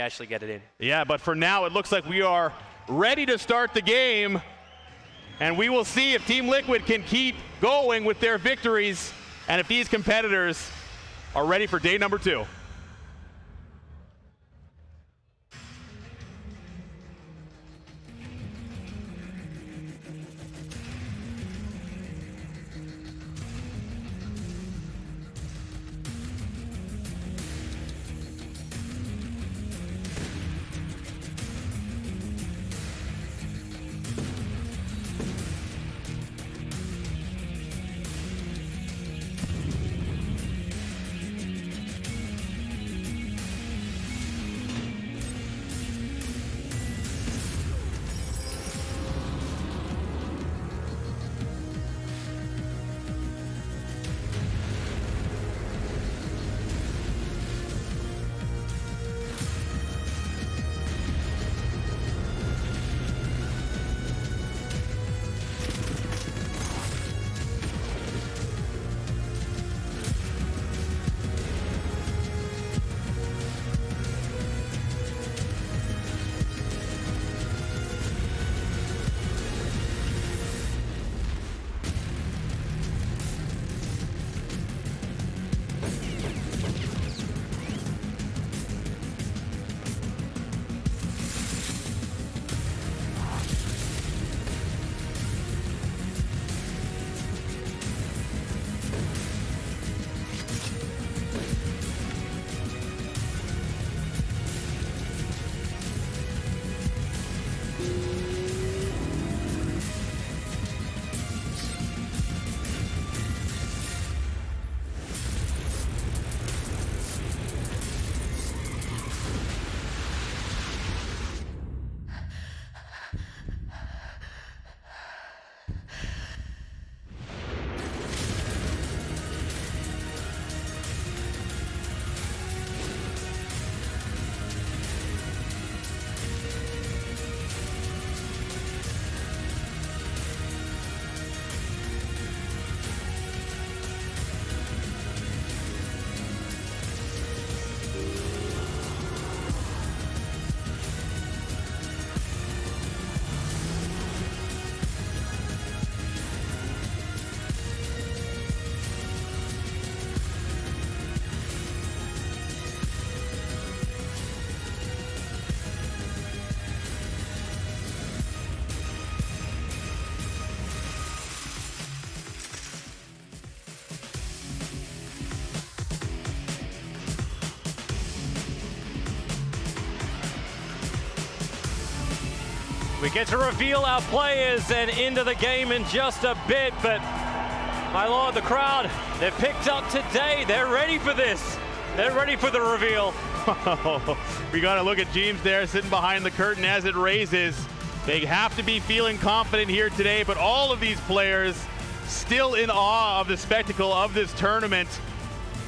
actually get it in. Yeah, but for now, it looks like we are ready to start the game. And we will see if Team Liquid can keep going with their victories and if these competitors are ready for day number 2. We get to reveal our players and into the game in just a bit, but my lord, the crowd, they've picked up today. They're ready for this. They're ready for the reveal. We got to look at James there sitting behind the curtain as it raises. They have to be feeling confident here today, but all of these players still in awe of the spectacle of this tournament.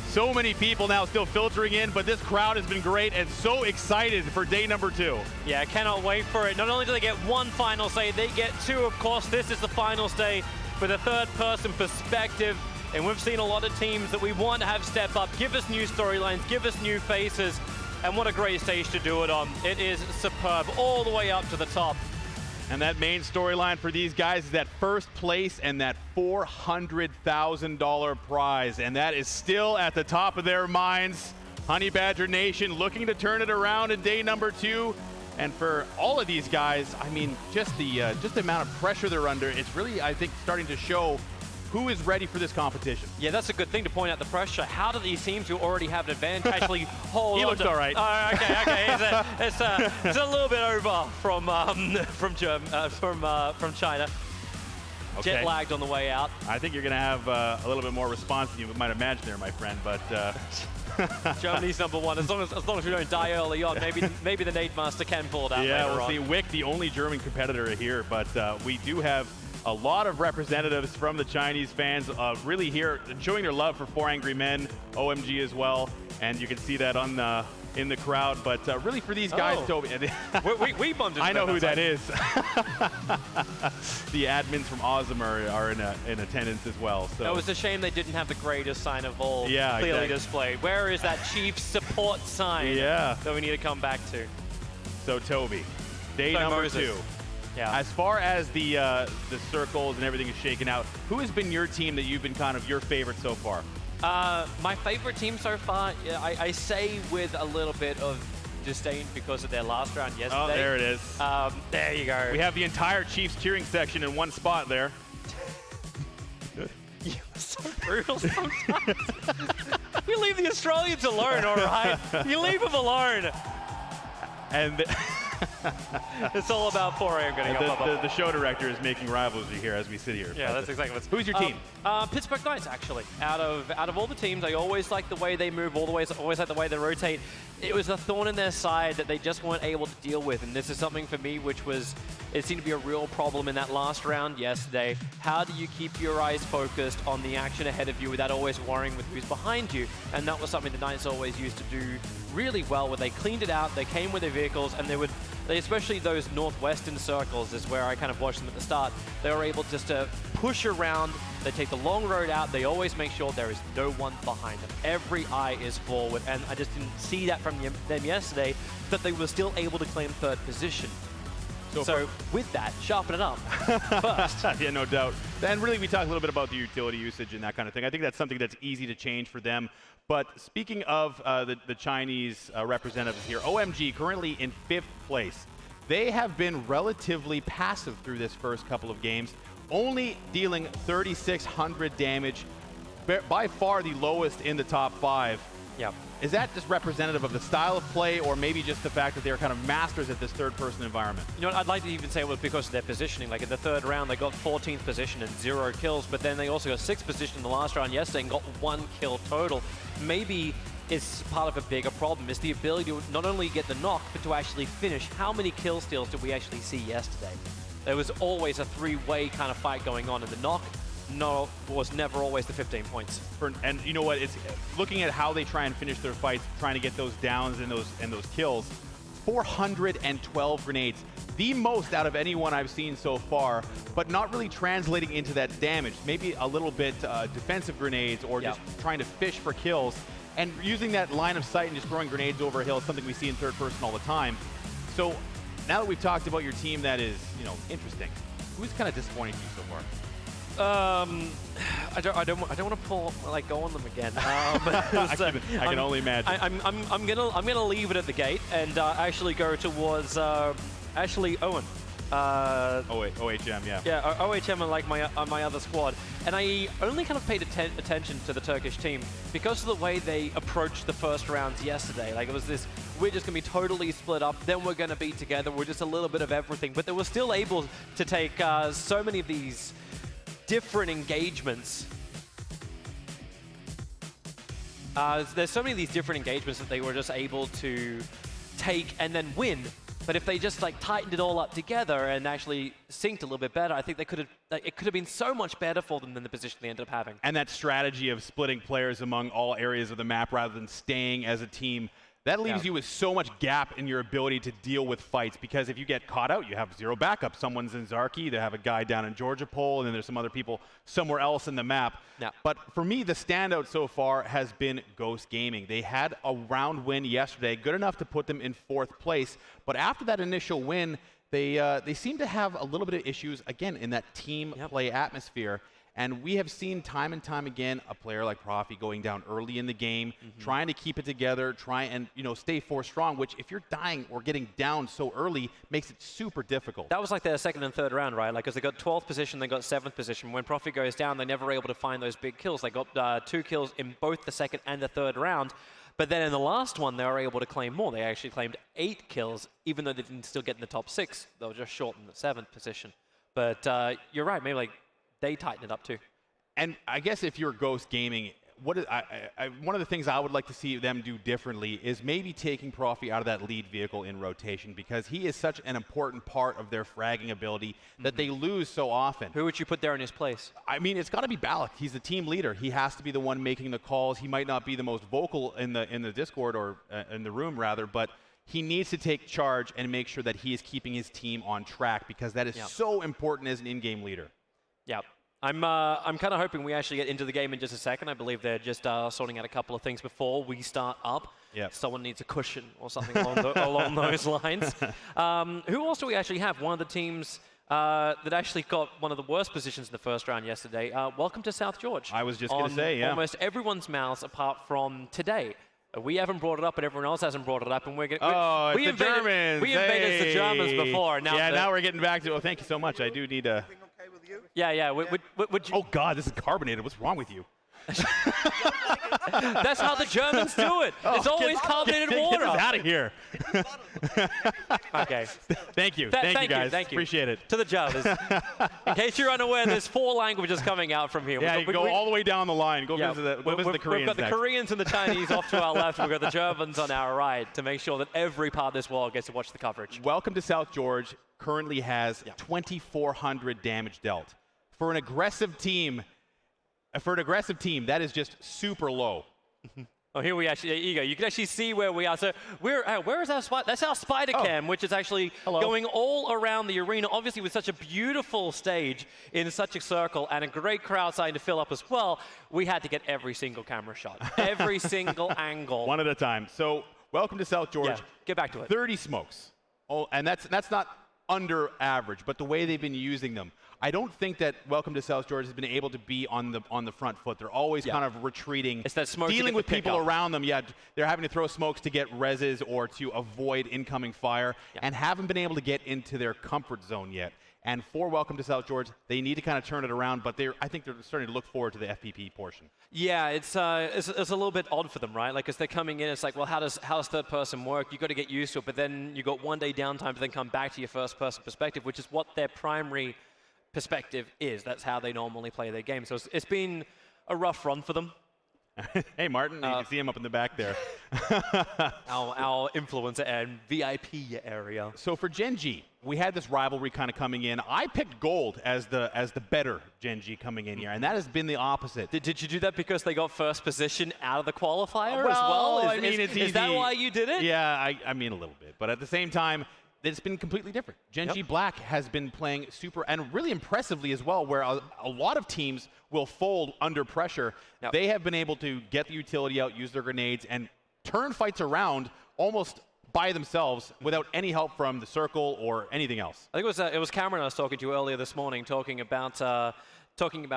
So many people now still filtering in, but this crowd has been great and so excited for day number 2. Yeah, I cannot wait for it. Not only do they get one final say, they get 2, of course. This is the final day with a third-person perspective. And we've seen a lot of teams that we want to have step up, give us new storylines, give us new faces. And what a great stage to do it on. It is superb, all the way up to the top. And that main storyline for these guys is that first place and that $400,000 prize. And that is still at the top of their minds. Honey Badger Nation looking to turn it around in day number 2. And for all of these guys, I mean, just the amount of pressure they're under, it's really, I think, starting to show who is ready for this competition. Yeah, that's a good thing to point out the pressure. How do these teams who already have an advantage actually hold He on looks to... all right. Oh, okay. It's a little bit over from China. Okay. Jet lagged on the way out. I think you're going to have a little bit more response than you might imagine there, my friend, but... Germany's #1. As long as we don't die early on, maybe the Nade Master can pull it out later we'll on. see. Wick, the only German competitor here, but we do have a lot of representatives from the Chinese fans really here showing their love for 4 Angry Men, OMG as well, and you can see that on in the crowd. But really for these guys, Toby. we bumped into I know them who that outside. is. The admins from Awesome are in attendance as well. So It was a shame they didn't have the greatest sign of all Yeah, clearly exactly. displayed. Where is that Chiefs support sign Yeah. that we need to come back to? So Toby, day So number Moses. 2. Yeah. As far as the circles and everything is shaken out, who has been your team that you've been kind of your favorite so far? My favorite team so far, I say with a little bit of disdain because of their last round yesterday. Oh, there it is. There you go. We have the entire Chiefs cheering section in one spot there. You're so brutal sometimes. You leave the Australians alone, all right? You leave them alone. And It's all about 4 a.m. getting up. the show director is making rivalry here as we sit here. Yeah, that's exactly what's. Who's your team? Pittsburgh Knights, actually. Out of all the teams, I always like the way they move, always like the way they rotate. It was a thorn in their side that they just weren't able to deal with, and this is something for me which was, it seemed to be a real problem in that last round yesterday. How do you keep your eyes focused on the action ahead of you without always worrying with who's behind you? And that was something the Knights always used to do really well, where they cleaned it out, they came with their vehicles, and they especially those northwestern circles is where I kind of watched them at the start. They were able just to push around, they take the long road out, they always make sure there is no one behind them. Every eye is forward, and I just didn't see that from them yesterday, that they were still able to claim 3rd position. So with that, sharpen it up first. Yeah, no doubt. And really, we talked a little bit about the utility usage and that kind of thing. I think that's something that's easy to change for them. But speaking of the Chinese representatives here, OMG currently in 5th place. They have been relatively passive through this first couple of games, only dealing 3,600 damage, by far the lowest in the top 5. Yep. Is that just representative of the style of play, or maybe just the fact that they're kind of masters at this third-person environment? You know what, I'd like to even say it was because of their positioning. Like in the 3rd round, they got 14th position and 0 kills, but then they also got 6th position in the last round yesterday and got 1 kill total. Maybe it's part of a bigger problem. It's the ability to not only get the knock, but to actually finish. How many kill steals did we actually see yesterday? There was always a 3-way kind of fight going on, and the knock was never always the 15 points. And you know what? It's looking at how they try and finish their fights, trying to get those downs and those kills. 412 grenades, the most out of anyone I've seen so far, but not really translating into that damage. Maybe a little bit defensive grenades, or just trying to fish for kills, and using that line of sight and just throwing grenades over a hill is something we see in third person all the time. So now that we've talked about your team that is, interesting, who's kind of disappointing to you so far? I don't want to go on them again. I can only imagine. I'm gonna leave it at the gate and actually go towards actually Owen. OHM, yeah. Yeah, OHM are like my other squad, and I only kind of paid attention to the Turkish team because of the way they approached the first rounds yesterday. Like it was this, we're just gonna be totally split up, then we're gonna be together. We're just a little bit of everything, but they were still able to take so many of these different engagements. There's so many of these different engagements that they were just able to take and then win. But if they just tightened it all up together and actually synced a little bit better, I think it could have been so much better for them than the position they ended up having. And that strategy of splitting players among all areas of the map rather than staying as a team, that leaves you with so much gap in your ability to deal with fights, because if you get caught out, you have zero backup. Someone's in Zarki, they have a guy down in Georgia Pole, and then there's some other people somewhere else in the map. Yeah. But for me, the standout so far has been Ghost Gaming. They had a round win yesterday, good enough to put them in 4th place. But after that initial win, they seem to have a little bit of issues, again, in that team play atmosphere. And we have seen time and time again a player like Profi going down early in the game, trying to keep it together, try and stay force strong, which if you're dying or getting down so early makes it super difficult. That was like their 2nd and 3rd round, right? Because they got 12th position, they got 7th position. When Profi goes down, they're never able to find those big kills. They got 2 kills in both the 2nd and the 3rd round. But then in the last one, they were able to claim more. They actually claimed 8 kills, even though they didn't still get in the top 6. They were just short in the 7th position. But you're right, maybe they tighten it up too. And I guess if you're Ghost Gaming, one of the things I would like to see them do differently is maybe taking Profi out of that lead vehicle in rotation, because he is such an important part of their fragging ability that they lose so often. Who would you put there in his place? I mean, it's got to be Balak. He's the team leader. He has to be the one making the calls. He might not be the most vocal in the Discord, or in the room rather, but he needs to take charge and make sure that he is keeping his team on track, because that is so important as an in-game leader. Yeah. I'm kind of hoping we actually get into the game in just a second. I believe they're just sorting out a couple of things before we start up. Yep. Someone needs a cushion or something along those lines. Who else do we actually have? One of the teams that actually got one of the worst positions in the first round yesterday. Welcome to South George. I was just going to say, yeah. Almost everyone's mouths apart from today. We haven't brought it up, but everyone else hasn't brought it up, and we invaded the Germans. We invaded the Germans before. Now we're getting back to. Oh, thank you so much. I do need a. Yeah. Oh God, this is carbonated. What's wrong with you? That's how the Germans do it. It's always carbonated water. Get us out of here. Okay. Thank you. Thank you, guys. Thank you. Appreciate it. To the Germans. In case you're unaware, there's 4 languages coming out from here. Yeah, you go all the way down the line. Go visit the Koreans. We've got the next. Koreans and the Chinese off to our left. We've got the Germans on our right to make sure that every part of this world gets to watch the coverage. Welcome to South George. Currently has 2,400 damage dealt. For an aggressive team, that is just super low. Oh, here we actually, there you go. You can actually see where we are. So where is our spider? That's our spider cam, which is actually going all around the arena. Obviously, with such a beautiful stage in such a circle and a great crowd starting to fill up as well, we had to get every single camera shot, every single angle. One at a time. So welcome to South George. Yeah, get back to it. 30 smokes. Oh, and that's not under average, but the way they've been using them. I don't think that Welcome to South George has been able to be on the front foot. They're always kind of retreating, it's that smoke dealing with people around them. Yeah, they're having to throw smokes to get reses or to avoid incoming fire, and haven't been able to get into their comfort zone yet. And for Welcome to South George, they need to kind of turn it around, but I think they're starting to look forward to the FPP portion. Yeah, it's a little bit odd for them, right? Like, as they're coming in, it's like, well, how does third person work? You got to get used to it, but then you got 1 day downtime to then come back to your first person perspective, which is what their primary perspective is. That's how they normally play their game. So it's been a rough run for them. Hey, Martin, you can see him up in the back there. our influencer and VIP area. So for Gen G, we had this rivalry kind of coming in. I picked gold as the better Gen G coming in here, and that has been the opposite. Did you do that because they got first position out of the qualifier as well? I mean, it's easy. Is that why you did it? Yeah, I mean a little bit, but at the same time, it's been completely different. Gen G Black has been playing super, and really impressively as well, where a lot of teams will fold under pressure. They have been able to get the utility out, use their grenades, and turn fights around almost by themselves without any help from the circle or anything else. I think it was Cameron I was talking to earlier this morning, talking about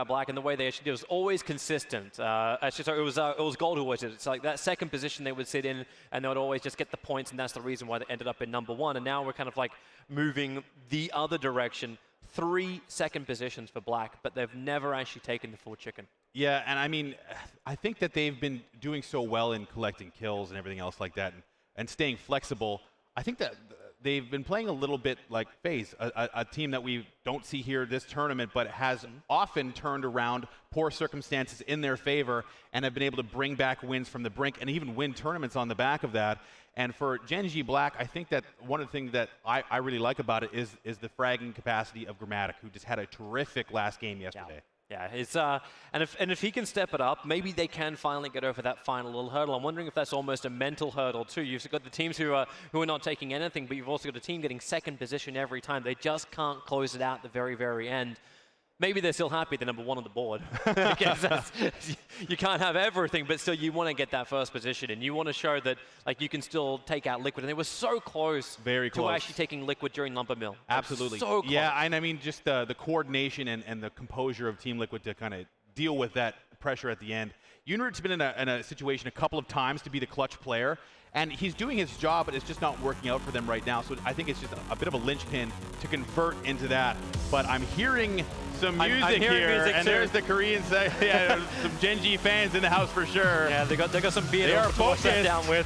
Black, and the way they actually did it was always consistent. Actually, sorry, it was Gold who always did it. It's like that second position they would sit in, and they would always just get the points, and that's the reason why they ended up in #1. And now we're kind of like moving the other direction. 3 second positions for Black, but they've never actually taken the full chicken. Yeah, and I mean, I think that they've been doing so well in collecting kills and everything else like that, and staying flexible. I think that they've been playing a little bit like FaZe, a team that we don't see here this tournament, but has often turned around poor circumstances in their favor and have been able to bring back wins from the brink and even win tournaments on the back of that. And for Gen G Black, I think that one of the things that I really like about it is the fragging capacity of Grammatic, who just had a terrific last game yesterday. Yeah, it's and if he can step it up, maybe they can finally get over that final little hurdle. I'm wondering if that's almost a mental hurdle too. You've got the teams who are not taking anything, but you've also got a team getting second position every time. They just can't close it out at the very, very end. Maybe they're still happy they're #1 on the board. Because you can't have everything, but still you want to get that first position, and you want to show that like you can still take out Liquid. And they were so close, to actually taking Liquid during Lumber Mill. Absolutely. So close. Yeah, and I mean just the coordination and the composure of Team Liquid to kind of deal with that pressure at the end. Unit's been in a situation a couple of times to be the clutch player, and he's doing his job, but it's just not working out for them right now. So I think it's just a bit of a linchpin to convert into that. But I'm hearing some music here, and there's the Koreans. Yeah, some Gen G fans in the house for sure. Yeah, they got some beer they are focused down with.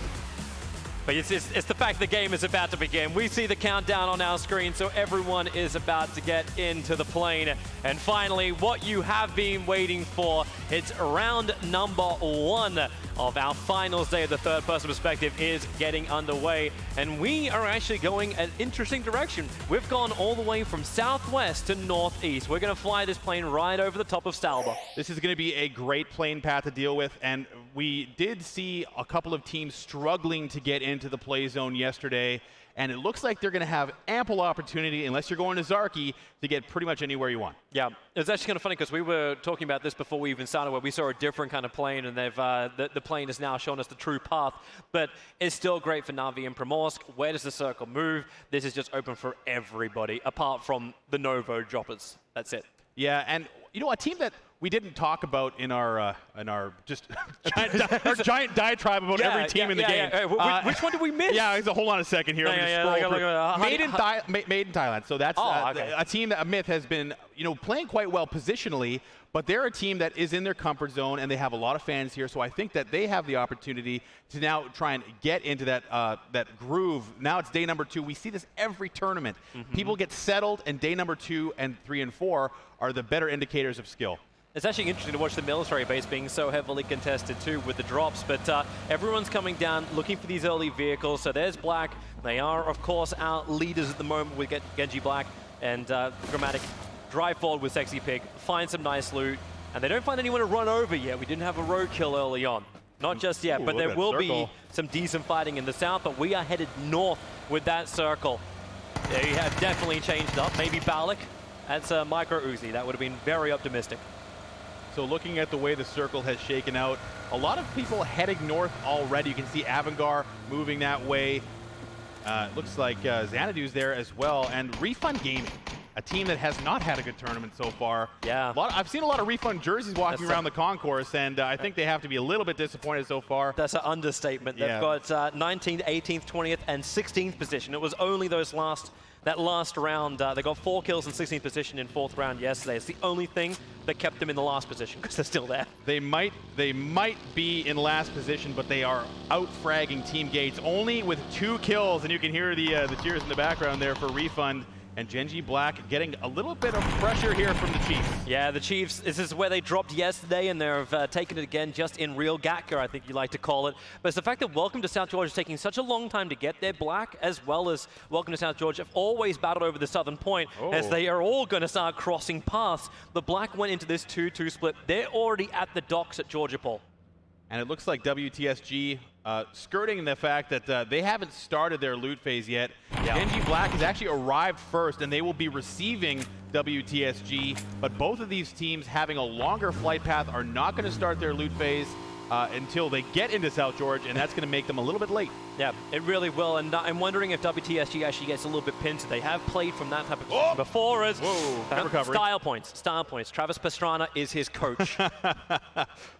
But it's the fact the game is about to begin. We see the countdown on our screen, so everyone is about to get into the plane. And finally, what you have been waiting for, it's round number 1 of our finals day of the third-person perspective is getting underway. And we are actually going an interesting direction. We've gone all the way from southwest to northeast. We're going to fly this plane right over the top of Stalba. This is going to be a great plane path to deal with, and we did see a couple of teams struggling to get into the play zone yesterday, and it looks like they're going to have ample opportunity, unless you're going to Zarky, to get pretty much anywhere you want. Yeah, it's actually kind of funny because we were talking about this before we even started, where we saw a different kind of plane, and they've the plane has now shown us the true path. But it's still great for Na'Vi and Primorsk. Where does the circle move? This is just open for everybody, apart from the Novo droppers. That's it. Yeah, and you know, a team that we didn't talk about in our just giant diatribe about every team in the game. Which one did we miss? Yeah, hold on a second here. Made in Thailand. So that's a team that Myth has been, playing quite well positionally, but they're a team that is in their comfort zone and they have a lot of fans here. So I think that they have the opportunity to now try and get into that groove. Now it's day number 2. We see this every tournament. People get settled, and day number 2 and 3 and 4 are the better indicators of skill. It's actually interesting to watch the military base being so heavily contested too with the drops, but everyone's coming down looking for these early vehicles. So there's Black. They are, of course, our leaders at the moment with Genji Black and Grammatic. Drive forward with Sexy Pig, find some nice loot, and they don't find anyone to run over yet. We didn't have a road kill early on. Not just yet, but there will be some decent fighting in the south, but we are headed north with that circle. They have definitely changed up. Maybe Balak. That's a micro Uzi. That would have been very optimistic. So looking at the way the circle has shaken out, a lot of people heading north already. You can see Avangar moving that way. Looks like Xanadu's there as well. And Refund Gaming, a team that has not had a good tournament so far. Yeah. I've seen a lot of Refund jerseys walking around the concourse, and I think they have to be a little bit disappointed so far. That's an understatement. They've got 19th, 18th, 20th, and 16th position. It was only that last round, they got 4 kills in 16th position in 4th round yesterday. It's the only thing that kept them in the last position because they're still there. They might be in last position, but they are out-fragging Team Gates only with 2 kills, and you can hear the cheers in the background there for Refund. And Genji Black getting a little bit of pressure here from the Chiefs. Yeah, the Chiefs, this is where they dropped yesterday, and they've taken it again just in real Gatka, I think you like to call it. But it's the fact that Welcome to South Georgia is taking such a long time to get there. Black, as well as Welcome to South Georgia, have always battled over the southern point, as they are all going to start crossing paths. The Black went into this 2-2 split. They're already at the docks at Georgia Pole. And it looks like WTSG skirting the fact that they haven't started their loot phase yet. Genji Black has actually arrived first, and they will be receiving WTSG. But both of these teams having a longer flight path are not going to start their loot phase until they get into South Georgia, and that's going to make them a little bit late. Yeah, it really will. And I'm wondering if WTSG actually gets a little bit pinned. They have played from that type of position before us. Style points. Travis Pastrana is his coach.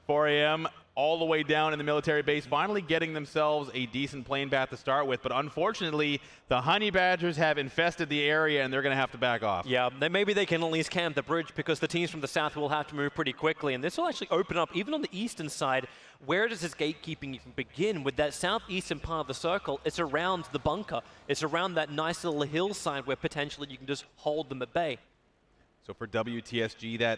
4 a.m. all the way down in the military base, finally getting themselves a decent plane path to start with. But unfortunately, the Honey Badgers have infested the area, and they're going to have to back off. Yeah, maybe they can at least camp the bridge, because the teams from the south will have to move pretty quickly. And this will actually open up, even on the eastern side, where does this gatekeeping even begin? With that southeastern part of the circle, it's around the bunker. It's around that nice little hillside where potentially you can just hold them at bay. So for WTSG,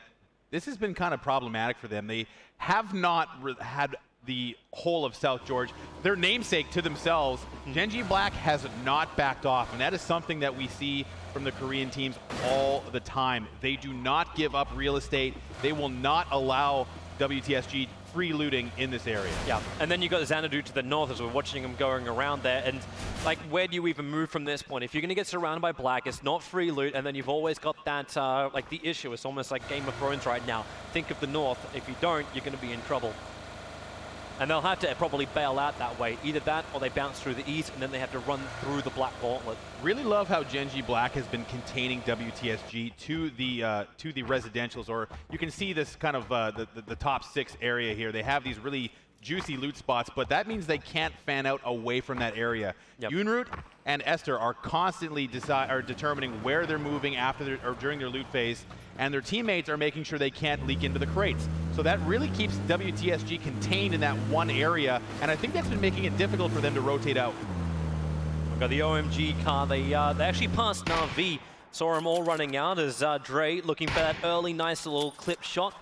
this has been kind of problematic for them. They have not had the whole of South Georgia, their namesake, to themselves. Genji Black has not backed off, and that is something that we see from the Korean teams all the time. They do not give up real estate. They will not allow WTSG free looting in this area. Yeah, and then you got Xanadu to the north as we're watching him going around there. And like, where do you even move from this point? If you're going to get surrounded by Black, it's not free loot, and then you've always got that, like the issue. It's almost like Game of Thrones right now. Think of the north. If you don't, you're going to be in trouble. And they'll have to probably bail out that way. Either that, or they bounce through the east, and then they have to run through the Black Gauntlet. Really love how Genji Black has been containing WTSG to the residentials, or you can see this kind of the top 6 area here. They have these really juicy loot spots, but that means they can't fan out away from that area. Yep. Yunroot and Esther are constantly determining where they're moving after or during their loot phase, and their teammates are making sure they can't leak into the crates. So that really keeps WTSG contained in that one area, and I think that's been making it difficult for them to rotate out. Got the OMG car. They actually passed Na'Vi. Saw them all running out as Dre looking for that early nice little clip shot.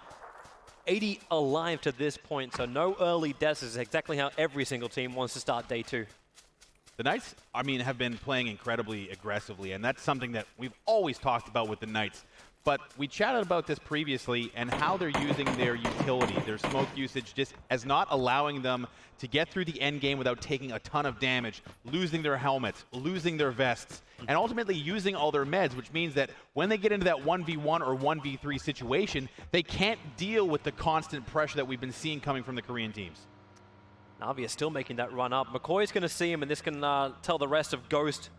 80 alive to this point, so no early deaths is exactly how every single team wants to start day 2. The Knights, I mean, have been playing incredibly aggressively, and that's something that we've always talked about with the Knights. But we chatted about this previously and how they're using their utility, their smoke usage, just as not allowing them to get through the end game without taking a ton of damage, losing their helmets, losing their vests, and ultimately using all their meds, which means that when they get into that 1v1 or 1v3 situation, they can't deal with the constant pressure that we've been seeing coming from the Korean teams. Na'Vi is still making that run up. McCoy's going to see him, and this can tell the rest of Ghost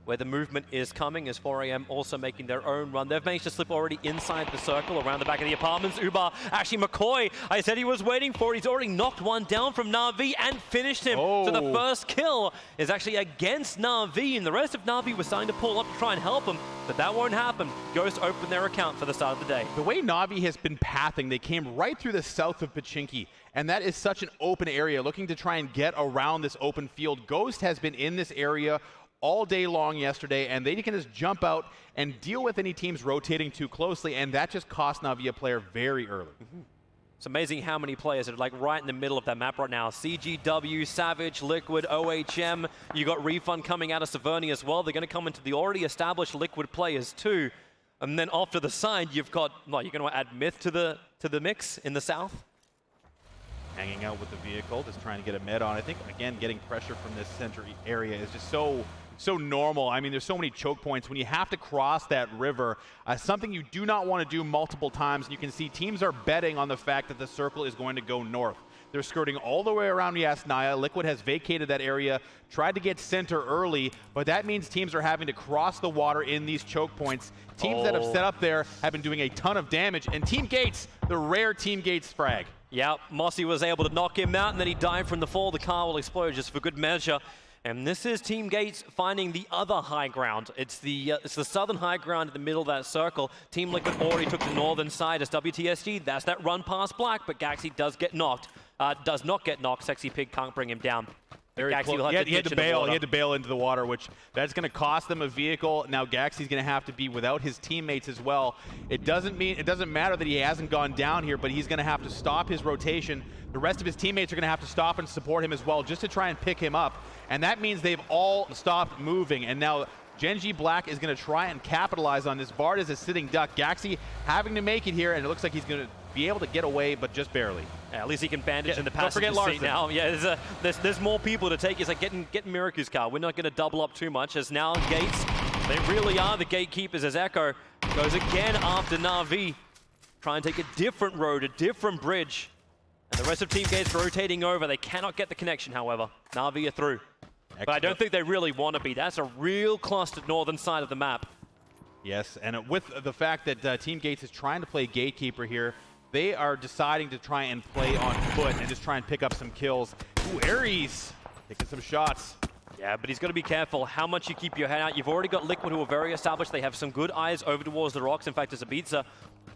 where the movement is coming, as 4AM also making their own run. They've managed to slip already inside the circle around the back of the apartments. Ubar, actually McCoy, I said he was waiting for it. He's already knocked one down from Na'Vi and finished him. Oh. So the first kill is actually against Na'Vi, and the rest of Na'Vi was starting to pull up to try and help him, but that won't happen. Ghost opened their account for the start of the day. The way Na'Vi has been pathing, they came right through the south of Pachinki, and that is such an open area, looking to try and get around this open field. Ghost has been in this area all day long yesterday, and they can just jump out and deal with any teams rotating too closely, and that just cost Na'Vi a player very early. It's amazing how many players are like right in the middle of that map right now. CGW, Savage, Liquid, OHM. You got Refund coming out of Saverni as well. They're going to come into the already established Liquid players too. And then off to the side, you've got, well, you're going to add Myth to the mix in the south. Hanging out with the vehicle, just trying to get a med on. I think, again, getting pressure from this center area is just so normal. I mean, there's so many choke points. When you have to cross that river, something you do not want to do multiple times, and you can see teams are betting on the fact that the circle is going to go north. They're skirting all the way around Yasnaya. Liquid has vacated that area, tried to get center early, but that means teams are having to cross the water in these choke points. Teams that have set up there have been doing a ton of damage, and Team Gates, the rare Team Gates frag. Yeah, Mossy was able to knock him out, and then he died from the fall. The car will explode just for good measure. And this is Team Gates finding the other high ground. It's the southern high ground in the middle of that circle. Team Liquid already took the northern side as WTSG. That's that run past Black, but Gaxi does get knocked. Does not get knocked. Sexy Pig can't bring him down. Very close. He had to bail. He had to bail into the water, which that's going to cost them a vehicle. Now Gaxi's going to have to be without his teammates as well. It doesn't matter that he hasn't gone down here, but he's going to have to stop his rotation. The rest of his teammates are going to have to stop and support him as well, just to try and pick him up. And that means they've all stopped moving. And now Genji Black is going to try and capitalize on this. Bard is a sitting duck. Gaxi having to make it here, and it looks like he's going to be able to get away, but just barely. Yeah, at least he can bandage in the passenger seat now. Yeah, there's more people to take. It's like getting Miriku's car. We're not going to double up too much, as now Gates, they really are the gatekeepers, as Echo goes again after Na'Vi. Try and take a different road, a different bridge. And the rest of Team Gates rotating over. They cannot get the connection, however. Na'Vi are through. Excellent. But I don't think they really want to be. That's a real clustered northern side of the map. Yes, and with the fact that Team Gates is trying to play gatekeeper here, they are deciding to try and play on foot and just try and pick up some kills. Ooh, Ares taking some shots. Yeah, but he's got to be careful how much you keep your head out. You've already got Liquid, who are very established. They have some good eyes over towards the rocks. In fact, as Ibiza,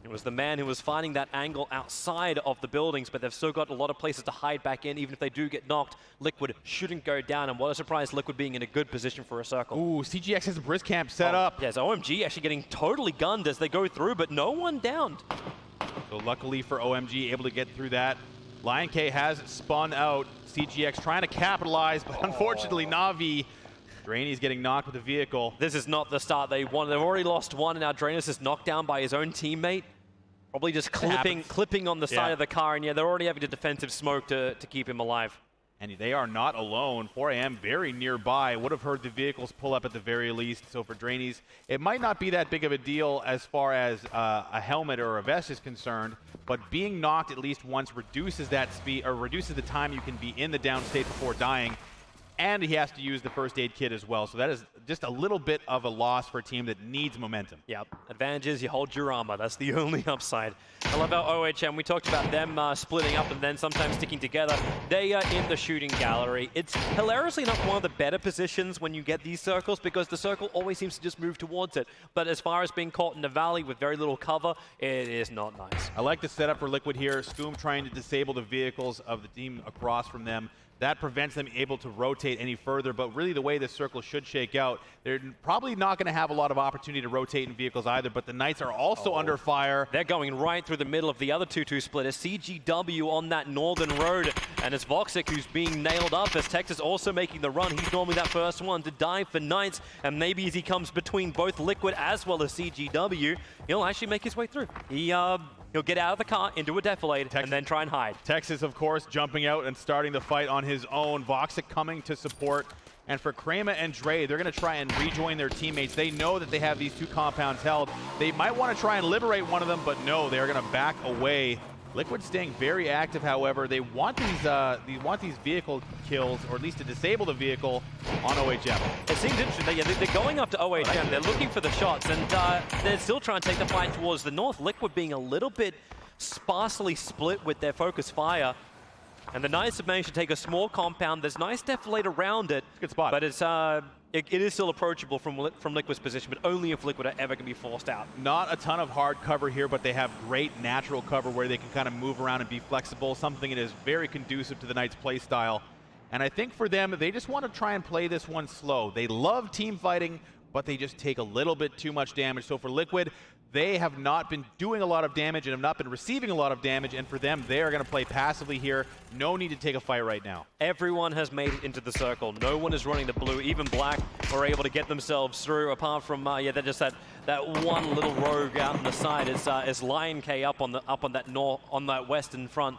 it was the man who was finding that angle outside of the buildings, but they've still got a lot of places to hide back in. Even if they do get knocked, Liquid shouldn't go down. And what a surprise, Liquid being in a good position for a circle. Ooh, CGX has a brisk camp set up. Yes, OMG actually getting totally gunned as they go through, but no one downed. So luckily for OMG, able to get through that. Lion K has spun out. CGX trying to capitalize, but unfortunately Na'Vi, Drainey's getting knocked with the vehicle. This is not the start they wanted. They've already lost one, and now Drainus is knocked down by his own teammate. Probably just clipping on the side of the car, and yeah, they're already having a defensive smoke to keep him alive. And they are not alone. 4AM very nearby. Would have heard the vehicles pull up at the very least. So for Drainies, it might not be that big of a deal as far as a helmet or a vest is concerned, but being knocked at least once reduces that speed, or reduces the time you can be in the down state before dying. And he has to use the first aid kit as well. So that is just a little bit of a loss for a team that needs momentum. Yep. Advantage is you hold your armor. That's the only upside. I love our OHM. We talked about them splitting up and then sometimes sticking together. They are in the shooting gallery. It's hilariously enough one of the better positions when you get these circles, because the circle always seems to just move towards it. But as far as being caught in the valley with very little cover, it is not nice. I like the setup for Liquid here. Scoom trying to disable the vehicles of the team across from them. that prevents them able to rotate any further. But really the way this circle should shake out, they're probably not going to have a lot of opportunity to rotate in vehicles either, but the Knights are also under fire. They're going right through the middle of the other 2-2 split. It's CGW on that northern road, and it's Voxic who's being nailed up as Texas also making the run. He's normally that first one to dive for Knights, and maybe as he comes between both Liquid as well as CGW, he'll actually make his way through. He'll get out of the car into a defilade and then try and hide. Texas, of course, jumping out and starting the fight on his own. Voxic coming to support. And for Krema and Dre, they're going to try and rejoin their teammates. They know that they have these two compounds held. They might want to try and liberate one of them, but no, they're going to back away. Liquid staying very active, however. They want these vehicle kills, or at least to disable the vehicle on OHM. It seems interesting. They're going up to OHM. They're looking for the shots, and they're still trying to take the fight towards the north. Liquid being a little bit sparsely split with their focus fire. And the Knights have managed to take a small compound. There's nice defilade around it. Good spot. But it's it is still approachable from Liquid's position, but only if Liquid are ever going to be forced out. Not a ton of hard cover here, but they have great natural cover where they can kind of move around and be flexible, something that is very conducive to the Knights' play style. And I think for them, they just want to try and play this one slow. They love team fighting, but they just take a little bit too much damage. So for Liquid, they have not been doing a lot of damage and have not been receiving a lot of damage, and for them, they are going to play passively here. No need to take a fight right now. Everyone has made it into the circle. No one is running the blue. Even Black were able to get themselves through, apart from, they're just that one little rogue out on the side. It's Lion K up on that western front.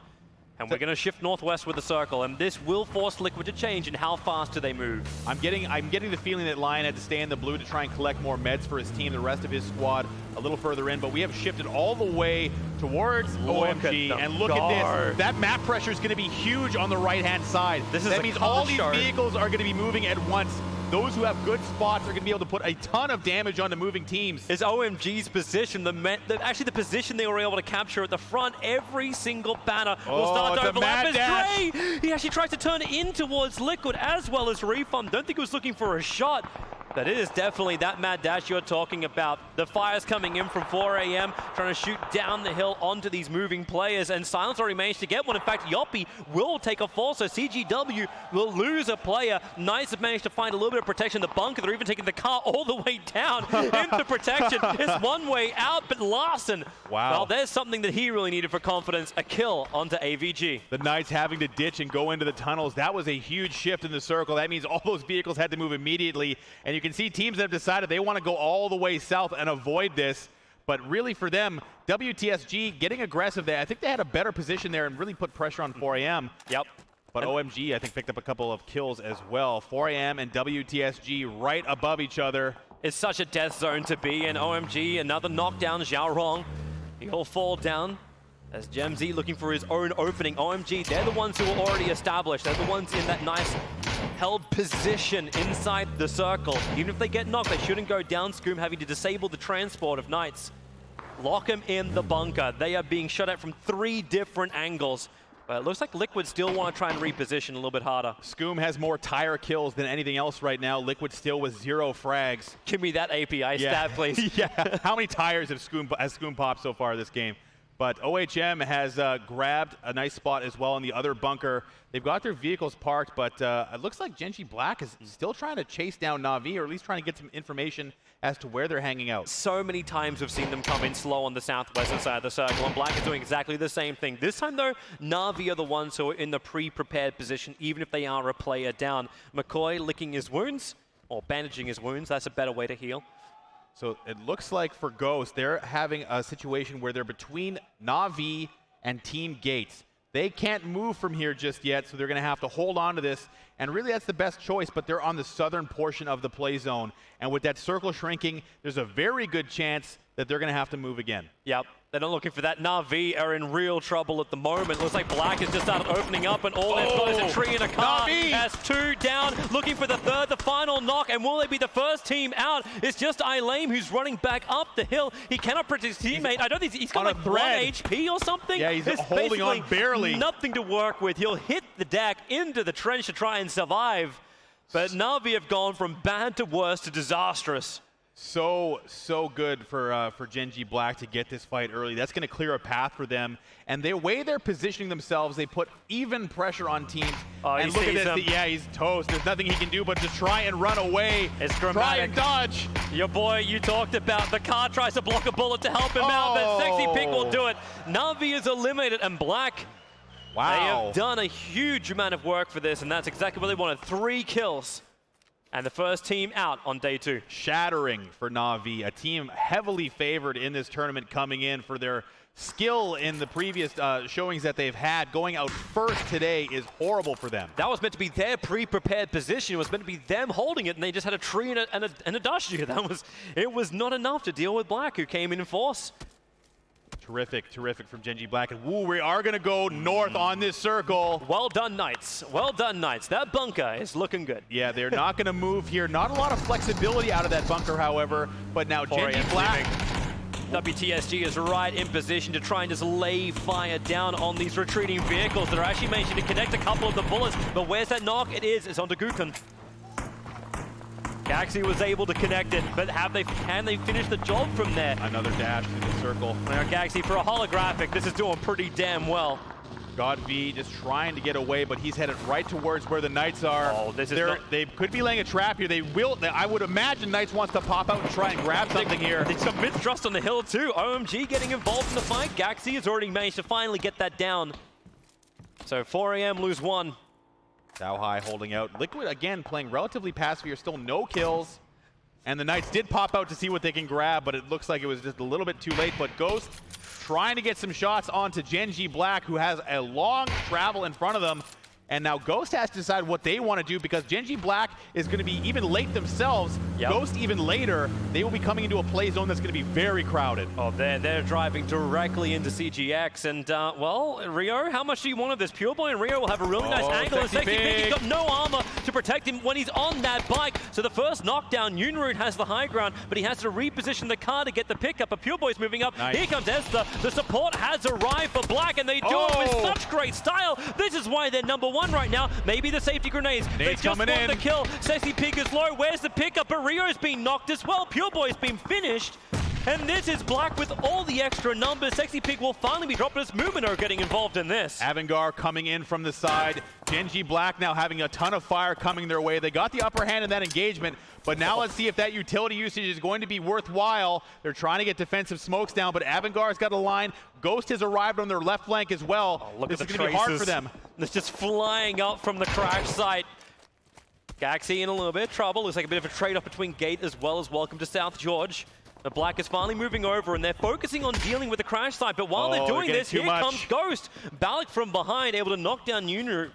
And we're going to shift northwest with the circle, and this will force Liquid to change in how fast do they move. I'm getting the feeling that Lion had to stay in the blue to try and collect more meds for his team, the rest of his squad a little further in, but we have shifted all the way towards OMG, and look at this. That map pressure is going to be huge on the right-hand side. That means all these vehicles are going to be moving at once. Those who have good spots are going to be able to put a ton of damage onto moving teams. Is OMG's position, actually the position they were able to capture at the front, every single banner will start to overlap as Dre. He actually tries to turn in towards Liquid as well as Refund. Don't think he was looking for a shot. But it is definitely that mad dash you're talking about. The fire's coming in from 4 a.m., trying to shoot down the hill onto these moving players, and Silence already managed to get one. In fact, Yoppie will take a fall, so CGW will lose a player. Knights have managed to find a little bit of protection in the bunker. They're even taking the car all the way down into protection. It's one way out, but Larson, well, there's something that he really needed for confidence, a kill onto AVG. The Knights having to ditch and go into the tunnels. That was a huge shift in the circle. That means all those vehicles had to move immediately, and you can see teams that have decided they want to go all the way south and avoid this. But really for them, WTSG getting aggressive there. I think they had a better position there and really put pressure on 4AM. Yep. But OMG, I think, picked up a couple of kills as well. 4AM and WTSG right above each other. It's such a death zone to be in. OMG, another knockdown. Xiao Rong, he'll fall down. As Gemz looking for his own opening. OMG, they're the ones who are already established. They're the ones in that nice held position inside the circle. Even if they get knocked, they shouldn't go down. Scoom having to disable the transport of Knights. Lock him in the bunker. They are being shot at from 3 different angles. But it looks like Liquid still want to try and reposition a little bit harder. Scoom has more tire kills than anything else right now. Liquid still with 0 frags. Give me that API stat, please. Yeah. How many tires has Scoom popped so far this game? But OHM has grabbed a nice spot as well in the other bunker. They've got their vehicles parked, but it looks like Genji Black is still trying to chase down Na'Vi, or at least trying to get some information as to where they're hanging out. So many times we've seen them come in slow on the southwestern side of the circle, and Black is doing exactly the same thing. This time, though, Na'Vi are the ones who are in the pre-prepared position, even if they are a player down. McCoy licking his wounds, or bandaging his wounds. That's a better way to heal. So it looks like for Ghost, they're having a situation where they're between Na'Vi and Team Gates. They can't move from here just yet, so they're going to have to hold on to this. And really, that's the best choice, but they're on the southern portion of the play zone. And with that circle shrinking, there's a very good chance that they're going to have to move again. Yep. They're not looking for that. Na'Vi are in real trouble at the moment. Looks like Black has just started opening up, and all they've got is a tree and a car. Na'Vi has 2 down, looking for the third, the final knock, and will they be the first team out? It's just Ilame who's running back up the hill. He cannot protect his teammate. I don't think he's got like 1 HP or something. Yeah, he's holding on barely. Nothing to work with. He'll hit the deck into the trench to try and survive. But Na'Vi have gone from bad to worse to disastrous. So good for Gen G Black to get this fight early. That's going to clear a path for them. And the way they're positioning themselves, they put even pressure on teams. Oh, and look at this. Yeah, he's toast. There's nothing he can do but just try and run away. It's dramatic. Try and dodge. Your boy, you talked about the car tries to block a bullet to help him out, but Sexy Pig will do it. Na'Vi is eliminated, and Black, wow, they have done a huge amount of work for this, and that's exactly what they wanted. 3 kills. And the first team out on day 2. Shattering for Na'Vi, a team heavily favored in this tournament coming in for their skill in the previous showings that they've had. Going out first today is horrible for them. That was meant to be their pre-prepared position. It was meant to be them holding it, and they just had a tree and a dust here. It was not enough to deal with Black, who came in force. Terrific from Gen G Black. And woo, we are going to go north on this circle. Well done, Knights. Well done, Knights. That bunker is looking good. Yeah, they're not going to move here. Not a lot of flexibility out of that bunker, however. But now Gen G Black. WTSG is right in position to try and just lay fire down on these retreating vehicles that are actually managing to connect a couple of the bullets. But where's that knock? It's onto Gukun. Gaxi was able to connect it, but can they finish the job from there? Another dash to the circle. Now Gaxi for a holographic. This is doing pretty damn well. God V just trying to get away, but he's headed right towards where the Knights are. Oh, they could be laying a trap here. I would imagine Knights wants to pop out and try and grab something here. There's some mistrust on the hill too. OMG getting involved in the fight. Gaxi has already managed to finally get that down. So 4 AM lose 1. Sao High holding out. Liquid, again, playing relatively passive here. Still no kills. And the Knights did pop out to see what they can grab, but it looks like it was just a little bit too late. But Ghost trying to get some shots onto Gen G Black, who has a long travel in front of them. And now Ghost has to decide what they want to do, because Gen G Black is going to be even late themselves. Yep. Ghost even later. They will be coming into a play zone that's going to be very crowded. Oh, they're driving directly into CGX. And, well, Rio, how much do you want of this? Pure Boy and Rio will have a really nice angle. And Sexy Pig, he's got no armor to protect him when he's on that bike. So the first knockdown, Yunroot has the high ground, but he has to reposition the car to get the pickup. But Pure Boy's moving up. Nice. Here comes Esther. The support has arrived for Black, and they do it with such great style. This is why they're #1 right now. Maybe the safety grenades. They just want the kill. Sexy Pig is low. Where's the pickup? But Rio's been knocked as well. Pure Boy's been finished. And this is Black with all the extra numbers. Sexy Pig will finally be dropped, as Movement are getting involved in this. Avangar coming in from the side. Gen G Black now having a ton of fire coming their way. They got the upper hand in that engagement, but now let's see if that utility usage is going to be worthwhile. They're trying to get defensive smokes down, but Avangar's got a line. Ghost has arrived on their left flank as well. Look this at is going to be hard for them. It's just flying up from the crash site. Gaxi in a little bit of trouble. Looks like a bit of a trade-off between Gate as well as Welcome to South George. The Black is finally moving over, and they're focusing on dealing with the crash site. But while they're doing this, here comes Ghost. Balak from behind, able to knock down Yunroot.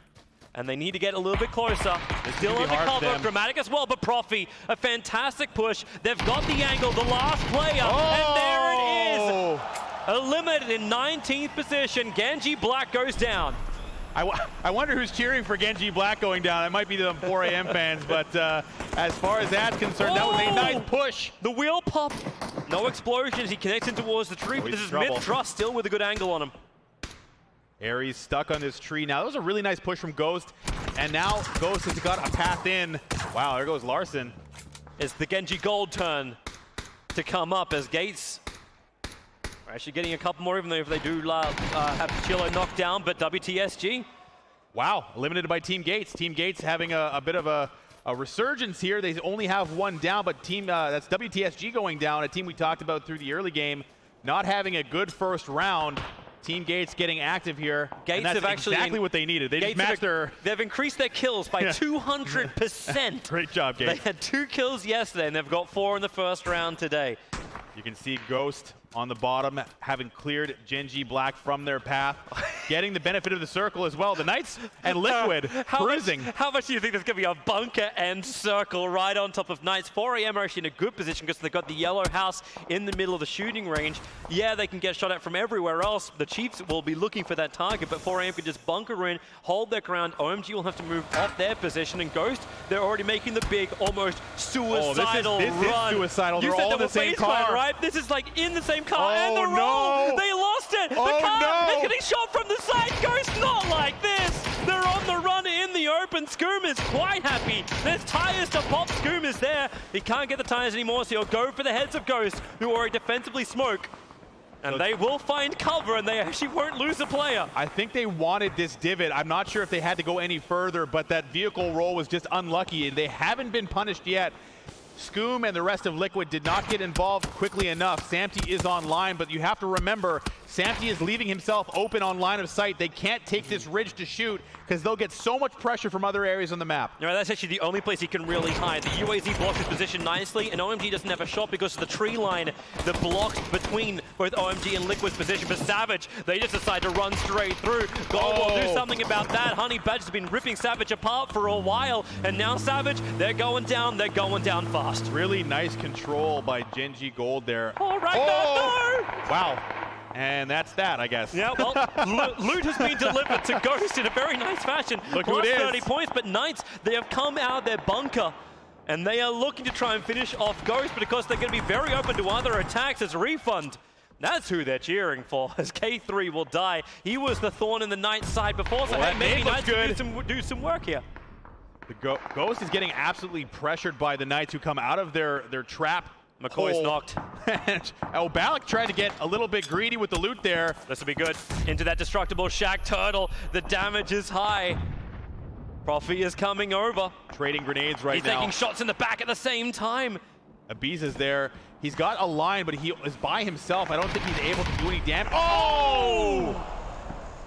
And they need to get a little bit closer. Still undercover, dramatic as well, but Profi, a fantastic push. They've got the angle, the last player, and there it is. Eliminated in 19th position. Gen G Black goes down. I wonder who's cheering for Gen G Black going down. It might be the 4 AM fans, but as far as that's concerned, that was a nice push. The wheel pop. No explosions. He connects in towards the tree, but this is mid-thrust, still with a good angle on him. Aries stuck on this tree. Now, that was a really nice push from Ghost, and now Ghost has got a path in. Wow, there goes Larson. It's the Genji Gold turn to come up as Gates are actually getting a couple more, even though if they do have Chilo knocked down, but WTSG. Wow, eliminated by Team Gates. Team Gates having a bit of a resurgence here. They only have one down, but that's WTSG going down, a team we talked about through the early game, not having a good first round. Team Gates getting active here. Gates and that's have actually exactly what they needed. They Gates just matched their... They've increased their kills by 200%. Great job, Gates. They had 2 kills yesterday, and they've got 4 in the first round today. You can see Ghost on the bottom, having cleared Gen G Black from their path, getting the benefit of the circle as well. The Knights and Liquid cruising. How much do you think there's going to be a bunker and circle right on top of Knights? 4 AM are actually in a good position because they've got the yellow house in the middle of the shooting range. Yeah, they can get shot at from everywhere else. The Chiefs will be looking for that target, but 4 AM can just bunker in, hold their ground. OMG will have to move off their position, and Ghost, they're already making the big, almost suicidal this run. Is suicidal. They're all in the same car. Right? This is like in the same car, and the roll! They lost it! The car is getting shot from the side. Ghost not like this! They're on the run in the open. open. Scoom is quite happy. There's tires to pop. Scoom is there. He can't get the tires anymore, so he'll go for the heads of Ghost, who already defensively smoke. And they will find cover, and they actually won't lose a player. I think they wanted this divot. I'm not sure if they had to go any further, but that vehicle roll was just unlucky, and they haven't been punished yet. Scoom and the rest of Liquid did not get involved quickly enough. Samty is online, but you have to remember, Samty is leaving himself open on line of sight. They can't take this ridge to shoot because they'll get so much pressure from other areas on the map. You know, that's actually the only place he can really hide. The UAZ blocks his position nicely, and OMG doesn't have a shot because of the tree line that blocks between both OMG and Liquid's position. For Savage, they just decide to run straight through. Gold will do something about that. Honey Badger's been ripping Savage apart for a while, and now Savage, they're going down fast. Really nice control by Genji Gold there. All right, no! Wow. And that's that, I guess. Yeah, well, loot has been delivered to Ghost in a very nice fashion. Look Plus who it is. 30 points, but Knights, they have come out of their bunker, and they are looking to try and finish off Ghost because they're going to be very open to other attacks as Refund. That's who they're cheering for, as K3 will die. He was the thorn in the Knights' side before, so hey, maybe Knights can do some work here. The Ghost is getting absolutely pressured by the Knights who come out of their trap. McCoy's knocked. Oh, Balak tried to get a little bit greedy with the loot there. This will be good. Into that destructible Shack Turtle. The damage is high. Profi is coming over. Trading grenades right now. He's taking shots in the back at the same time. Ibiza's there. He's got a line, but he is by himself. I don't think he's able to do any damage. Oh!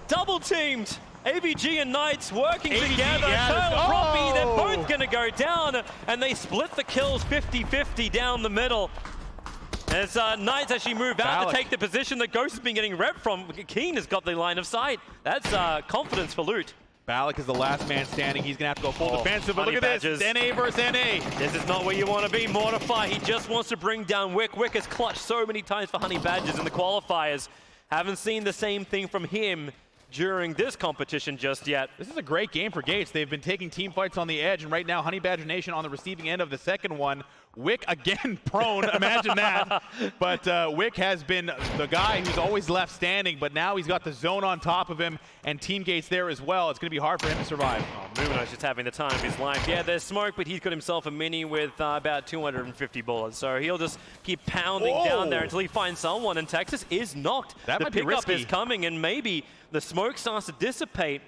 Double teamed. AVG and Knights working AVG, together. yeah, Profi, they're both going to go down, and they split the kills 50-50 down the middle. As Knights actually move out to take the position that Ghost has been getting rep from. Keen has got the line of sight. That's confidence for Loot. Balak is the last man standing. He's going to have to go full defensive, but look at this. NA versus NA. This is not where you want to be. Mortify, he just wants to bring down Wick. Wick has clutched so many times for Honey Badgers in the qualifiers. Haven't seen the same thing from him during this competition just yet. This is a great game for Gates. They've been taking team fights on the edge, and right now Honey Badger Nation on the receiving end of the second one. Wick again prone, imagine that. But Wick has been the guy who's always left standing, but now he's got the zone on top of him and Team Gates there as well. It's going to be hard for him to survive. Oh, Mooney's just having the time of his life. Yeah, there's smoke, but he's got himself a mini with about 250 bullets. So he'll just keep pounding down there until he finds someone, and Texas is knocked. That might the be pickup risky. is coming, and maybe the smoke starts to dissipate.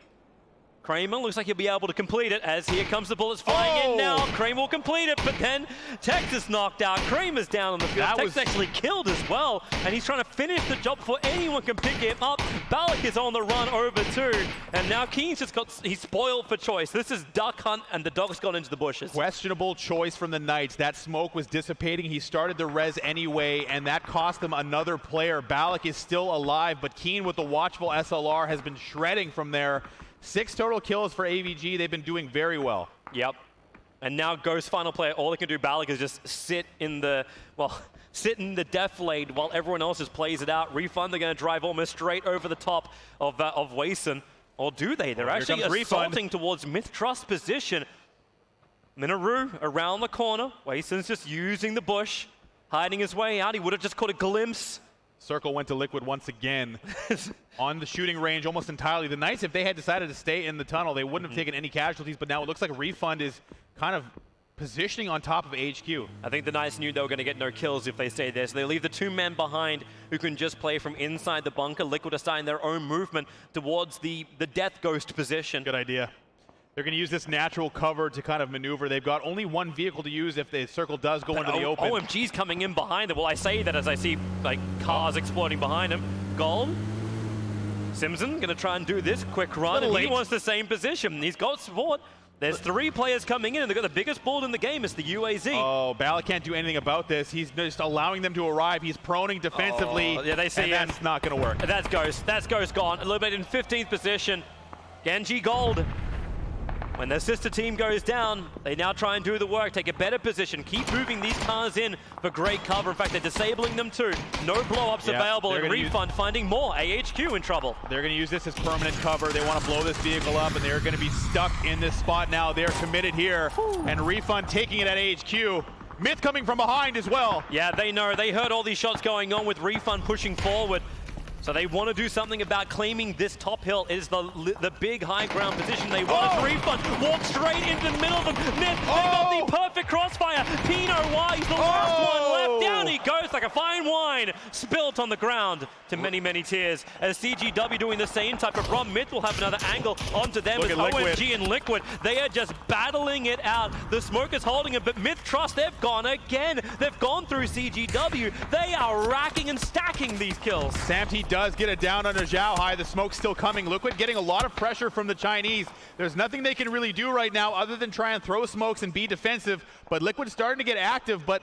Kramer looks like he'll be able to complete it as here comes the bullets flying in now. Kramer will complete it, but then Texas knocked out. Kramer's down on the field. Texas actually killed as well, and he's trying to finish the job before anyone can pick him up. Balak is on the run over too, and now Keen's just he's spoiled for choice. This is duck hunt, and the dog's gone into the bushes. Questionable choice from the Knights. That smoke was dissipating. He started the res anyway, and that cost them another player. Balak is still alive, but Keen with the watchful SLR has been shredding from there. 6 total kills for AVG. They've been doing very well. Yep. And now Ghost final player, all they can do, Balak, is just sit in the death lane while everyone else just plays it out. Refund, they're going to drive almost straight over the top of Wason. Or do they? They're actually assaulting towards Myth Trust position. Minoru around the corner. Wason's just using the bush, hiding his way out. He would have just caught a glimpse. Circle went to Liquid once again on the shooting range almost entirely. The Knights, if they had decided to stay in the tunnel, they wouldn't have taken any casualties, but now it looks like Refund is kind of positioning on top of HQ. I think the Knights knew they were going to get no kills if they stayed there, so they leave the 2 men behind who can just play from inside the bunker. Liquid are starting their own movement towards the Death Ghost position. Good idea. They're going to use this natural cover to kind of maneuver. They've got only 1 vehicle to use if the circle does go into the open. OMG's coming in behind them. Well, I say that as I see like cars exploding behind him. Gold. Simpson going to try and do this quick run, and he wants the same position. He's got support. There's 3 players coming in, and they've got the biggest bull in the game. It's the UAZ. Oh, Balak can't do anything about this. He's just allowing them to arrive. He's proning defensively. Yeah, they see him. That's not going to work. That's Ghost. That's Ghost gone. Eliminated in 15th position. Genji Gold. When their sister team goes down, they now try and do the work, take a better position, keep moving these cars in for great cover. In fact, they're disabling them too. No blow-ups available, and Refund finding more. AHQ in trouble. They're going to use this as permanent cover. They want to blow this vehicle up, and they're going to be stuck in this spot now. They're committed here, and Refund taking it at AHQ. Myth coming from behind as well. Yeah, they know. They heard all these shots going on with Refund pushing forward. So they want to do something about claiming this top hill. It is the big high ground position. They want to refund, walk straight into the middle of them. Myth, they got the perfect crossfire. Pino Wise, the last one left. Down he goes like a fine wine, spilt on the ground to many, many tears. As CGW doing the same type of run. Myth will have another angle onto them with OMG and Liquid. They are just battling it out. The smoke is holding it, but Myth Trust, they've gone again. They've gone through CGW. They are racking and stacking these kills. Samty does get it down under Zhao Hai. The smoke's still coming. Liquid getting a lot of pressure from the Chinese. There's nothing they can really do right now other than try and throw smokes and be defensive. But Liquid's starting to get active, but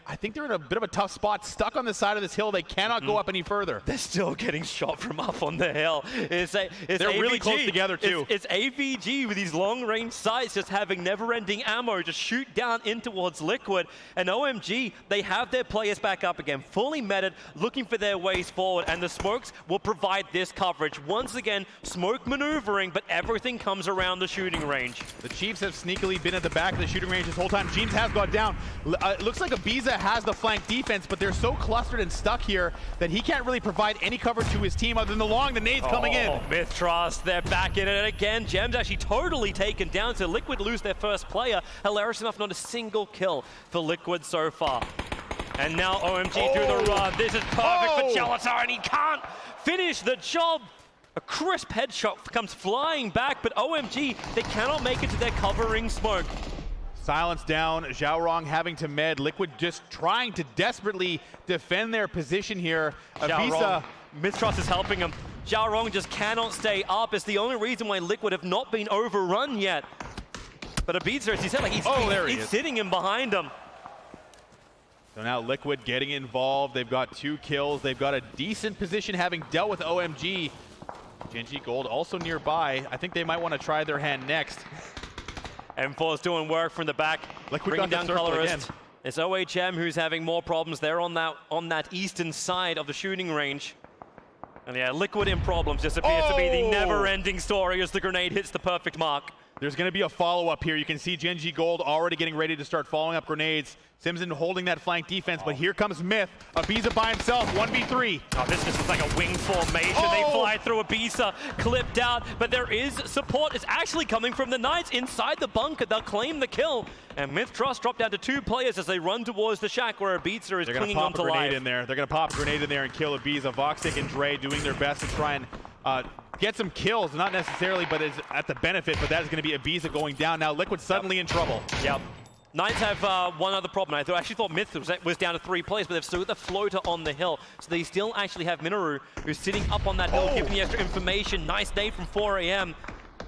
I think they're in a bit of a tough spot, stuck on the side of this hill. They cannot go up any further. They're still getting shot from up on the hill. They're AVG. Really close together too. It's AVG with these long-range sights just having never-ending ammo to shoot down in towards Liquid. And OMG, they have their players back up again, fully meted, looking for their ways forward, and the smokes will provide this coverage. Once again, smoke maneuvering, but everything comes around the shooting range. The Chiefs have sneakily been at the back of the shooting range this whole time. James has got down. It looks like Ibiza has the flank defense, but they're so clustered and stuck here that he can't really provide any cover to his team other than the nades coming in. Myth Trust, they're back in it again. Gem's actually totally taken down, so Liquid lose their first player. Hilarious enough, not a single kill for Liquid so far. And now OMG through the run. This is perfect for Gelatar, and he can't finish the job. A crisp headshot comes flying back, but OMG, they cannot make it to their covering smoke. Silence down, Zhaorong having to med. Liquid just trying to desperately defend their position here. Ibiza. Myth Trust is helping him. Zhaorong just cannot stay up. It's the only reason why Liquid have not been overrun yet. But Ibiza, as he said, like he's sitting in behind him. So now Liquid getting involved. They've got 2 kills. They've got a decent position having dealt with OMG. Genji Gold also nearby. I think they might want to try their hand next. M4's doing work from the back, bringing down Colorist. It's OHM who's having more problems. They're on that eastern side of the shooting range. And yeah, Liquid in problems just appears to be the never-ending story as the grenade hits the perfect mark. There's going to be a follow-up here. You can see Genji Gold already getting ready to start following up grenades. Simson holding that flank defense, but here comes Myth. Ibiza by himself, 1v3. Oh, this just looks like a wing formation. They fly through Ibiza, clipped out, but there is support. It's actually coming from the Knights inside the bunker. They'll claim the kill. And Myth Trust drop down to 2 players as they run towards the shack where Ibiza is clinging onto life. They're going to pop a grenade in there and kill Ibiza. Voxic and Dre doing their best to try and get some kills, not necessarily, but it's at the benefit, but that is going to be Ibiza going down. Now Liquid suddenly in trouble. Yep. Knights have one other problem. I actually thought Myth was down to 3 players, but they've still got the floater on the hill. So they still actually have Minoru, who's sitting up on that hill, giving the extra information. Nice day from 4 a.m.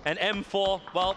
And M4, well,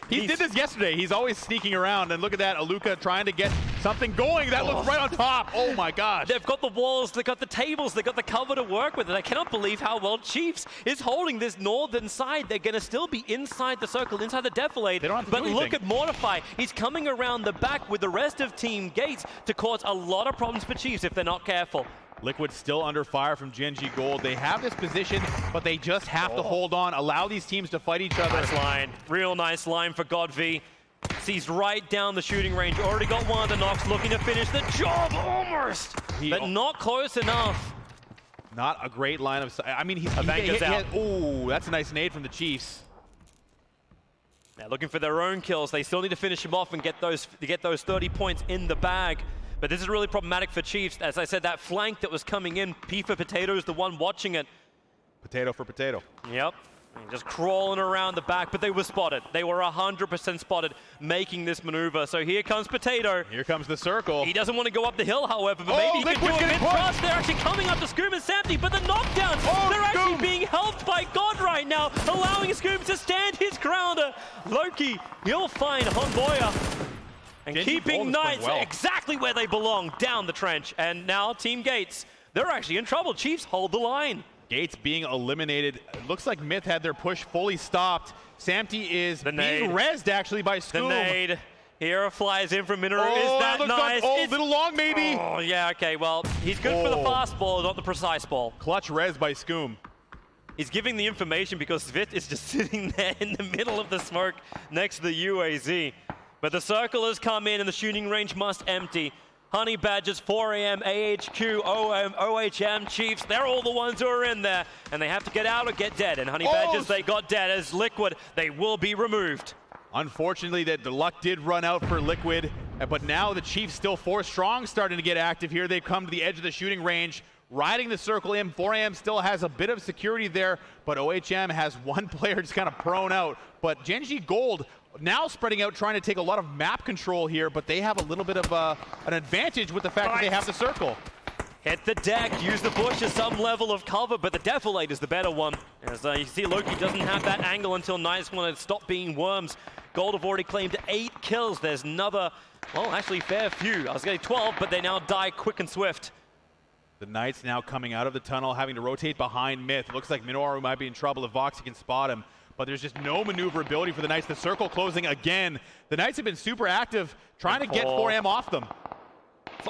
he did this yesterday. He's always sneaking around, and look at that, Aluka trying to get something going. That looks right on top. Oh my gosh. They've got the walls, they've got the tables, they've got the cover to work with, and I cannot believe how well Chiefs is holding this northern side. They're going to still be inside the circle, inside the defilade. They don't have to but do look at Mortify. He's coming around the back with the rest of Team Gates to cause a lot of problems for Chiefs if they're not careful. Liquid still under fire from Genji Gold. They have this position, but they just have to hold on, allow these teams to fight each other. Nice line. Real nice line for GodV. Sees right down the shooting range. Already got one of the knocks, looking to finish the job almost, but not close enough. Not a great line of sight. I mean, oh, that's a nice nade from the Chiefs. Now looking for their own kills. They still need to finish him off and get those 30 points in the bag. But this is really problematic for Chiefs. As I said, that flank that was coming in, P for Potato is the one watching it. Potato for Potato. Yep. Just crawling around the back, but they were spotted. They were 100% spotted making this maneuver. So here comes Potato. Here comes the circle. He doesn't want to go up the hill, however, but maybe he can do a Myth Trust. They're actually coming up to Scoom and Samty, but the knockdown, they're actually being helped by God right now, allowing Scoom to stand his ground. Loki, he'll find Honboya. And keeping Knights exactly where they belong, down the trench. And now Team Gates, they're actually in trouble. Chiefs hold the line. Gates being eliminated. It looks like Myth had their push fully stopped. Samty is being rezzed actually by Scoom. The nade. Here flies in from Minoru. Is that nice? A little long maybe. Oh, yeah, okay. Well, he's good for the fast ball, not the precise ball. Clutch res by Scoom. He's giving the information because Svit is just sitting there in the middle of the smoke next to the UAZ. But the circle has come in and the shooting range must empty. Honey Badgers, 4AM, AHQ, OHM, Chiefs, they're all the ones who are in there, and they have to get out or get dead. And Honey Badgers, they got dead. As Liquid, they will be removed. Unfortunately, the luck did run out for Liquid, but now the Chiefs still 4 strong, starting to get active here. They've come to the edge of the shooting range, riding the circle in. 4AM still has a bit of security there, but OHM has one player just kind of prone out. But Genji Gold now spreading out, trying to take a lot of map control here, but they have a little bit of an advantage with the fact that they have the circle. Hit the deck, use the bush as some level of cover, but the Defilate is the better one. As you see, Loki doesn't have that angle until Knights want to stop being worms. Gold have already claimed 8 kills. There's another, well, actually fair few. I was getting 12, but they now die quick and swift. The Knights now coming out of the tunnel, having to rotate behind Myth. Looks like Minoru might be in trouble if Voxy can spot him. But there's just no maneuverability for the Knights. The circle closing again. The Knights have been super active, trying to get 4AM off them.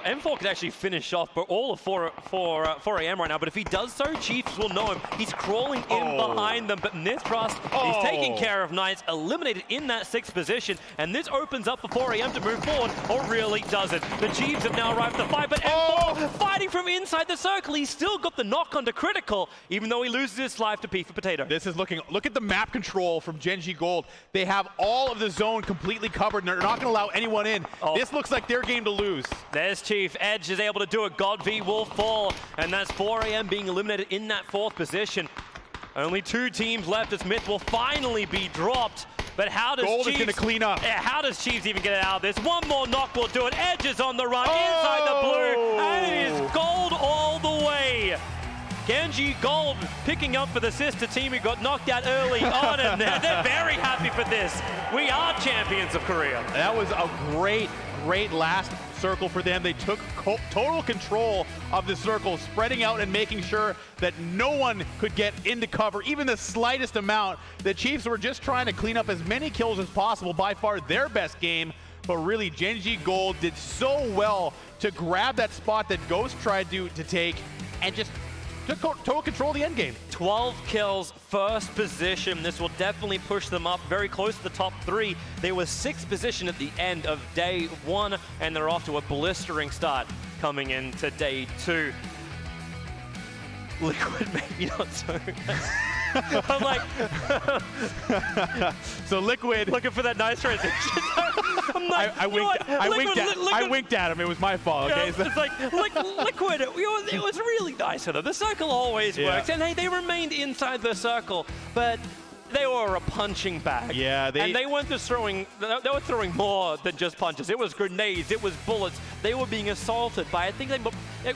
M4 could actually finish off but all of 4AM right now, but if he does so, Chiefs will know him. He's crawling in behind them, but Nithrast is taking care of Knights, eliminated in that 6th position, and this opens up for 4AM to move forward, or really doesn't. The Chiefs have now arrived at the fight, but M4 fighting from inside the circle. He's still got the knock onto critical, even though he loses his life to P for Potato. This is look at the map control from Genji Gold. They have all of the zone completely covered, and they're not going to allow anyone in. This looks like their game to lose. There's Chief. Edge is able to do it. God V will fall, and that's 4AM being eliminated in that 4th position. Only 2 teams left as Myth will finally be dropped. But how does Gold Chiefs... is going to clean up. Yeah, how does Chiefs even get out of this? One more knock will do it. Edge is on the run inside the blue, and it is Gold all the way. Genji Gold picking up for the sister team who got knocked out early on, and they're very happy for this. We are champions of Korea. That was a great last circle for them. They took total control of the circle, spreading out and making sure that no one could get into cover, even the slightest amount. The Chiefs were just trying to clean up as many kills as possible, by far their best game. But really, Genji Gold did so well to grab that spot that Ghost tried to take and just took total control of the end game. 12 kills, 1st position. This will definitely push them up very close to the top 3. They were 6th position at the end of day 1, and they're off to a blistering start coming into day 2. Liquid maybe not so. I'm like, so Liquid looking for that nice transition. I'm like, I winked at him. It was my fault. Okay, it's like Liquid. It was really nice of them. The circle always works, and they remained inside the circle, but they were a punching bag. Yeah, and they weren't just throwing. They were throwing more than just punches. It was grenades. It was bullets. They were being assaulted by. I think they.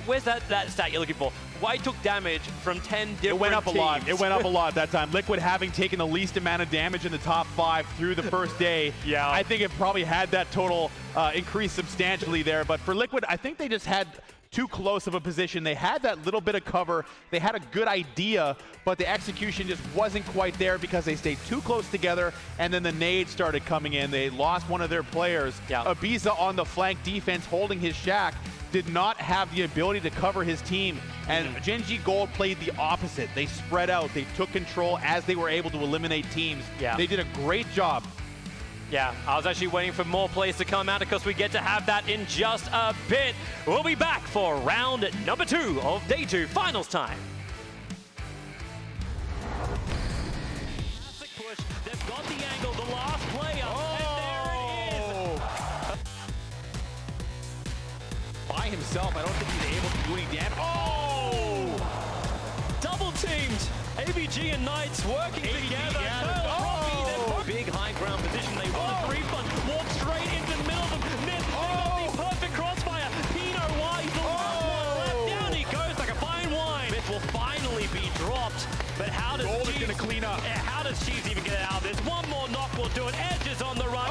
Where's that stat you're looking for? White took damage from 10 different It went up teams. a lot. It went up a lot that time. Liquid having taken the least amount of damage in the top 5 through the first day. Yeah. I think it probably had that total increase substantially there. But for Liquid, I think they just had too close of a position. They had that little bit of cover. They had a good idea, but the execution just wasn't quite there because they stayed too close together, and then the nades started coming in. They lost one of their players. Yeah. Ibiza on the flank defense holding his shack did not have the ability to cover his team, and Genji Gold played the opposite. They spread out. They took control as they were able to eliminate teams. Yeah. They did a great job. Yeah, I was actually waiting for more plays to come out because we get to have that in just a bit. We'll be back for round number 2 of day 2, finals time. Classic push. They've got the angle, the last player, and there it is. By himself, I don't think he's able to do any damage. Double teamed. ABG and Knights working together. Big high ground position. They want a 3-punch. Walk straight into the middle of them. Myth, the perfect crossfire. Pino Wise, the last one left. Down he goes like a fine wine. Myth will finally be dropped. But how does Gold is going to clean up. How does Chiefs even get it out of this? One more knock will do it. Edge is on the run.